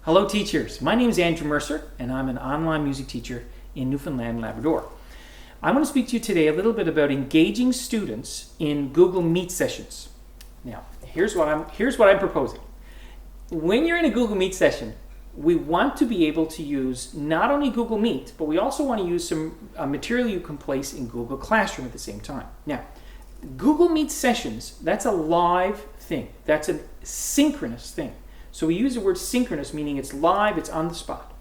Hello teachers, my name is Andrew Mercer and I'm an online music teacher in Newfoundland and Labrador. I want to speak to you today a little bit about engaging students in Google Meet sessions. Now, here's what I'm proposing. When you're in a Google Meet session, we want to be able to use not only Google Meet, but we also want to use some material you can place in Google Classroom at the same time. Now, Google Meet sessions, that's a live thing. That's a synchronous thing. So we use the word synchronous, meaning it's live, it's on the spot.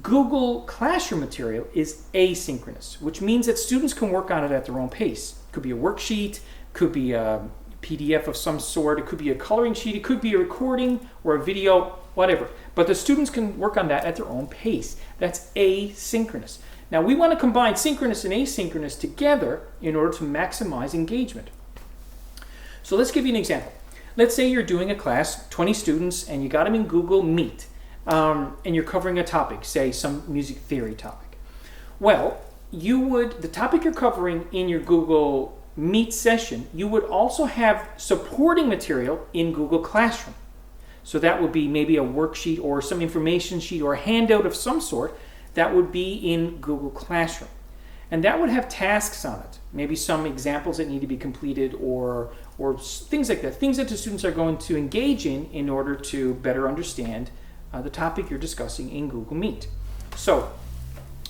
Google Classroom material is asynchronous, which means that students can work on it at their own pace. It could be a worksheet, could be a PDF of some sort, it could be a coloring sheet, it could be a recording or a video, whatever. But the students can work on that at their own pace. That's asynchronous. Now we want to combine synchronous and asynchronous together in order to maximize engagement. So let's give you an example. Let's say you're doing a class, 20 students, and you got them in Google Meet, and you're covering a topic, say some music theory topic. Well, the topic you're covering in your Google Meet session, you would also have supporting material in Google Classroom. So that would be maybe a worksheet or some information sheet or a handout of some sort that would be in Google Classroom. And that would have tasks on it, maybe some examples that need to be completed or things like that, things that the students are going to engage in order to better understand the topic you're discussing in Google Meet. So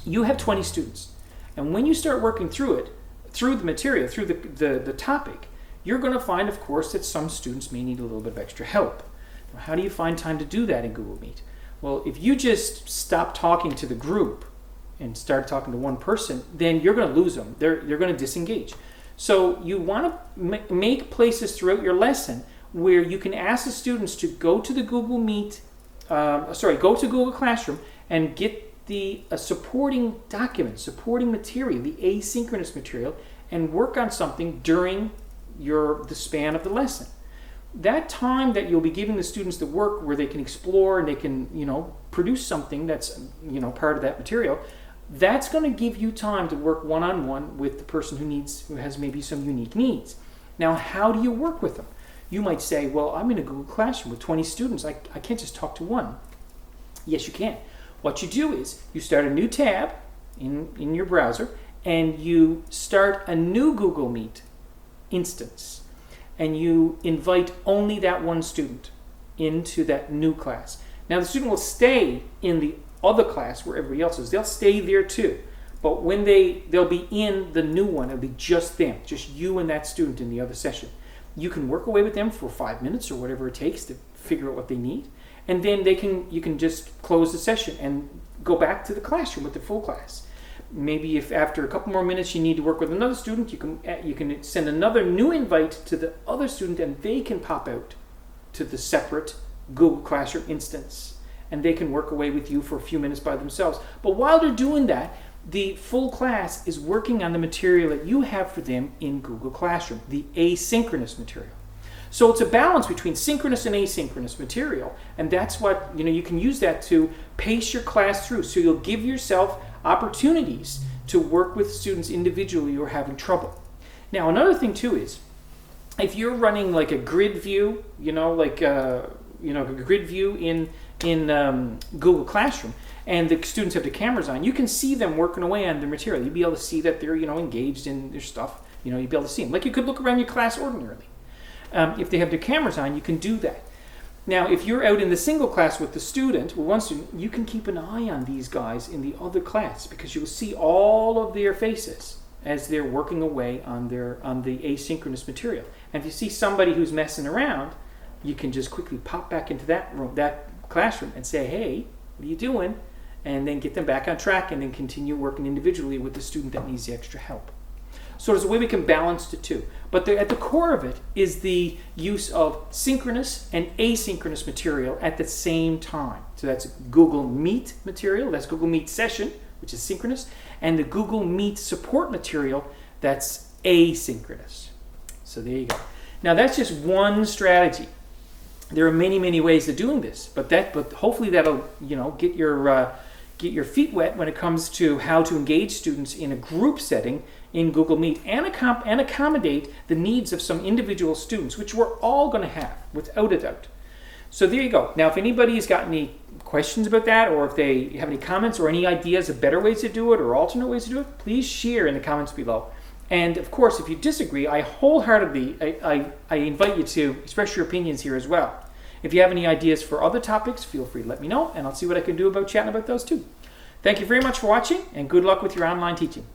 you have 20 students, and when you start working through the material, through the topic, you're going to find, of course, that some students may need a little bit of extra help. Now, how do you find time to do that in Google Meet? Well, if you just stop talking to the group and start talking to one person, then you're going to lose them. They're going to disengage. So you want to make places throughout your lesson where you can ask the students to go to the Google Meet, go to Google Classroom and get the supporting document, supporting material, the asynchronous material, and work on something during the span of the lesson. That time that you'll be giving the students the work where they can explore and they can, produce something that's, part of that material, that's going to give you time to work one-on-one with the person who has maybe some unique needs. Now, how do you work with them? You might say, well, I'm in a Google Classroom with 20 students. I can't just talk to one. Yes, you can. What you do is you start a new tab in your browser and you start a new Google Meet instance. And you invite only that one student into that new class. Now the student will stay in the other class where everybody else is. They'll stay there too. But when they'll be in the new one, it'll be just them, just you and that student in the other session. You can work away with them for 5 minutes or whatever it takes to figure out what they need. And then you can just close the session and go back to the classroom with the full class. Maybe if after a couple more minutes you need to work with another student, you can send another new invite to the other student and they can pop out to the separate Google Classroom instance and they can work away with you for a few minutes by themselves. But while they're doing that, the full class is working on the material that you have for them in Google Classroom, the asynchronous material. So it's a balance between synchronous and asynchronous material, and that's what, you can use that to pace your class through. So you'll give yourself opportunities to work with students individually who are having trouble. Now, another thing too is, if you're running like a grid view, a grid view in Google Classroom, and the students have the cameras on, you can see them working away on their material. You'll be able to see that they're engaged in their stuff. You'll be able to see them. Like you could look around your class ordinarily. If they have their cameras on, you can do that. Now, if you're out in the single class with one student, you can keep an eye on these guys in the other class because you'll see all of their faces as they're working away on the asynchronous material. And if you see somebody who's messing around, you can just quickly pop back into that classroom and say, hey, what are you doing? And then get them back on track and then continue working individually with the student that needs the extra help. So there's a way we can balance the two. But at the core of it is the use of synchronous and asynchronous material at the same time. So that's Google Meet material, that's Google Meet session, which is synchronous, and the Google Meet support material, that's asynchronous. So there you go. Now that's just one strategy. There are many, many ways of doing this, but hopefully that'll get your feet wet when it comes to how to engage students in a group setting in Google Meet and accommodate the needs of some individual students, which we're all going to have, without a doubt. So there you go. Now, if anybody's got any questions about that, or if they have any comments or any ideas of better ways to do it or alternate ways to do it, please share in the comments below. And of course, if you disagree, I wholeheartedly I invite you to express your opinions here as well. If you have any ideas for other topics, feel free to let me know, and I'll see what I can do about chatting about those too. Thank you very much for watching, and good luck with your online teaching.